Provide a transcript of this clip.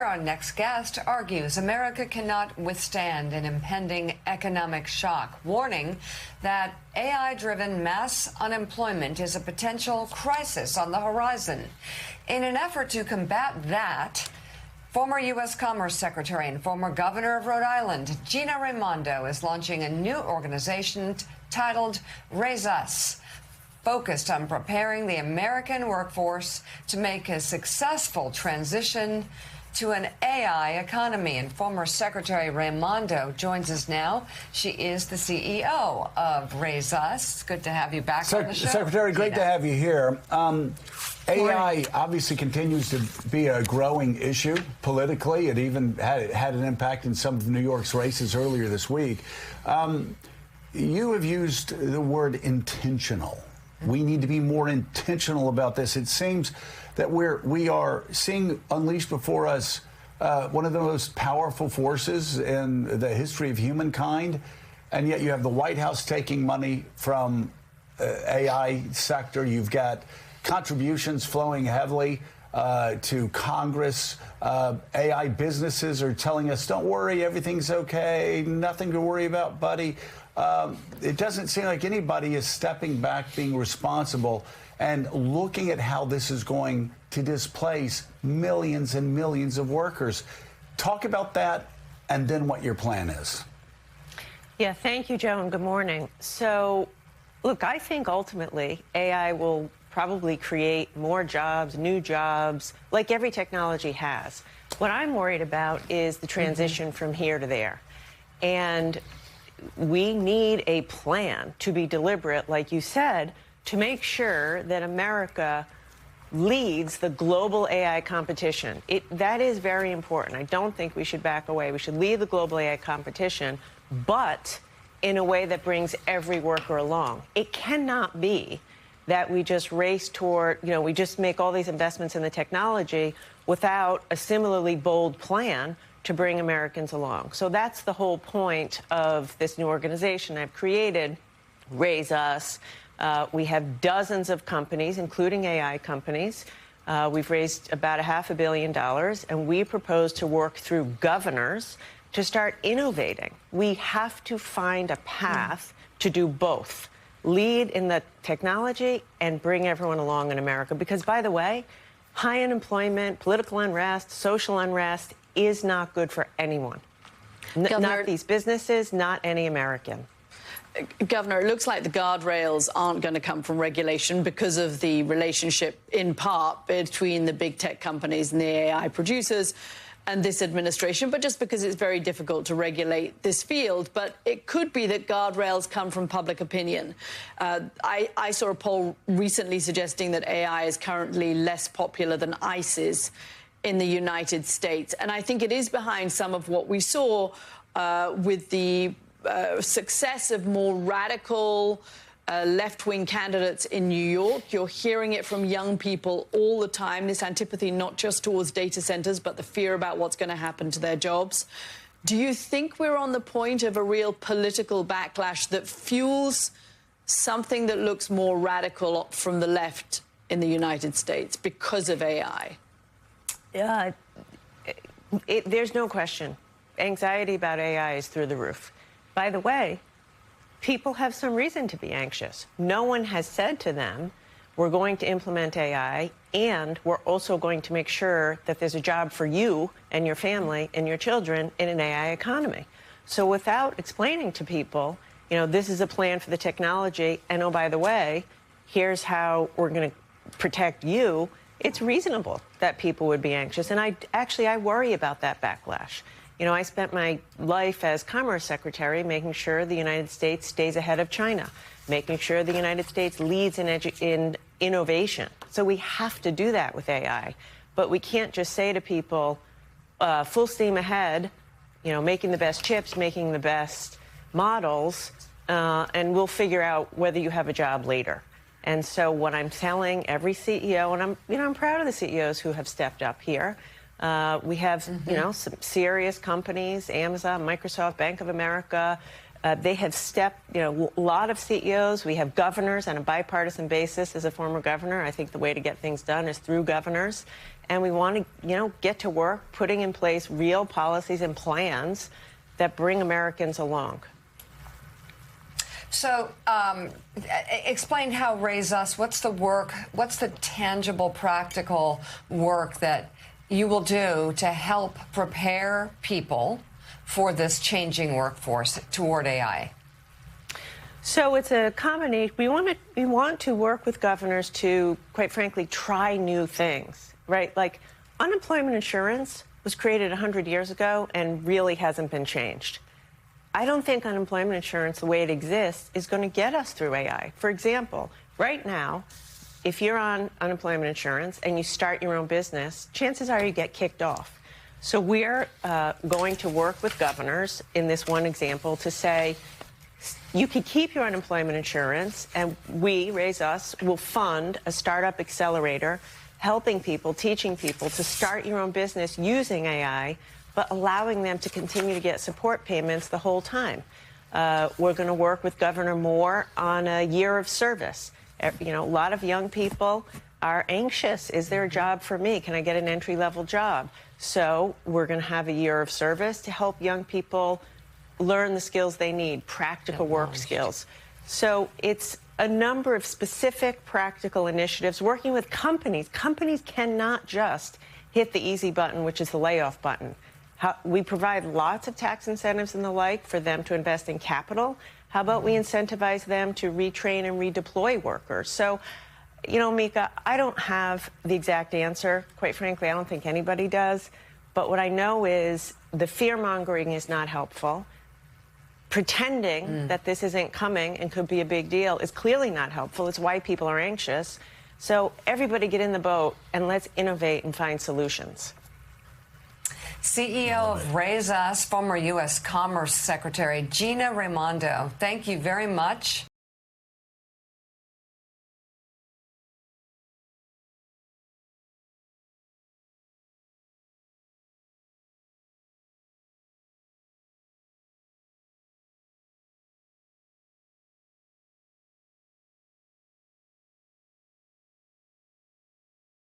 Our next guest argues America cannot withstand an impending economic shock, warning that AI-driven mass unemployment is a potential crisis on the horizon. In an effort to combat that, former U.S. Commerce Secretary and former governor of Rhode Island, Gina Raimondo, is launching a new organization titled Raise Us, focused on preparing the American workforce to make a successful transition to an AI economy. And former Secretary Raimondo joins us now. She is the CEO of Raise Us. It's good to have you back on the show. Secretary, great to have you here. AI obviously continues to be a growing issue politically. It even had an impact in some of New York's races earlier this week. You have used the word intentional. We need to be more intentional about this. It seems that we are seeing unleashed before us one of the most powerful forces in the history of humankind, and yet you have the White House taking money from AI sector. You've got contributions flowing heavily to Congress. AI businesses are telling us, don't worry, everything's okay, nothing to worry about, buddy. It doesn't seem like anybody is stepping back, being responsible, and looking at how this is going to displace millions and millions of workers. Talk about that, and then what your plan is. Yeah, thank you, Joe, and good morning. So, look, I think ultimately AI will probably create more jobs, new jobs, like every technology has. What I'm worried about is the transition from here to there. And we need a plan to be deliberate, like you said, to make sure that America leads the global AI competition. That is very important. I don't think we should back away. We should lead the global AI competition, but in a way that brings every worker along. It cannot be that we just race toward, we just make all these investments in the technology without a similarly bold plan to bring Americans along. So that's the whole point of this new organization I've created, Raise Us. We have dozens of companies, including AI companies. We've raised about $500 million, and we propose to work through governors to start innovating. We have to find a path to do both. Lead in the technology and bring everyone along in America. Because, by the way, high unemployment, political unrest, social unrest is not good for anyone. Not these businesses, not any American. Governor, it looks like the guardrails aren't going to come from regulation because of the relationship, in part, between the big tech companies and the AI producers and this administration, but just because it's very difficult to regulate this field. But it could be that guardrails come from public opinion. I saw a poll recently suggesting that AI is currently less popular than ICE is in the United States. And I think it is behind some of what we saw with the success of more radical left-wing candidates in New York. You're hearing it from young people all the time, this antipathy not just towards data centers, but the fear about what's going to happen to their jobs. Do you think we're on the point of a real political backlash that fuels something that looks more radical from the left in the United States because of AI? Yeah, there's no question. Anxiety about AI is through the roof. By the way, people have some reason to be anxious. No one has said to them, we're going to implement AI, and we're also going to make sure that there's a job for you and your family and your children in an AI economy. So without explaining to people, this is a plan for the technology, and oh, by the way, here's how we're going to protect you, it's reasonable that people would be anxious. And I worry about that backlash. I spent my life as Commerce Secretary making sure the United States stays ahead of China, making sure the United States leads in innovation. So we have to do that with AI. But we can't just say to people, full steam ahead, making the best chips, making the best models, and we'll figure out whether you have a job later. And so what I'm telling every CEO, and I'm proud of the CEOs who have stepped up here. We have, some serious companies, Amazon, Microsoft, Bank of America. They have stepped, a lot of CEOs. We have governors on a bipartisan basis. As a former governor, I think the way to get things done is through governors. and we want to, get to work putting in place real policies and plans that bring Americans along. So, explain how Raise Us, what's the tangible, practical work that you will do to help prepare people for this changing workforce toward AI? So it's a combination. We want to work with governors to, quite frankly, try new things, right? Like unemployment insurance was created 100 years ago and really hasn't been changed. I don't think unemployment insurance, the way it exists, is going to get us through AI. For example, right now, if you're on unemployment insurance and you start your own business, chances are you get kicked off. So we're going to work with governors in this one example to say, you can keep your unemployment insurance, and we, Raise Us, will fund a startup accelerator, helping people, teaching people to start your own business using AI, but allowing them to continue to get support payments the whole time. We're going to work with Governor Moore on a year of service. A lot of young people are anxious. Is there a job for me? Can I get an entry-level job? So we're going to have a year of service to help young people learn the skills they need, practical work skills. So it's a number of specific practical initiatives working with companies. Companies cannot just hit the easy button, which is the layoff button. We provide lots of tax incentives and the like for them to invest in capital. How about we incentivize them to retrain and redeploy workers? So, Mika, I don't have the exact answer. Quite frankly, I don't think anybody does. But what I know is the fear-mongering is not helpful. Pretending that this isn't coming and could be a big deal is clearly not helpful. It's why people are anxious. So everybody get in the boat and let's innovate and find solutions. CEO of Raise Us, former U.S. Commerce Secretary Gina Raimondo, thank you very much.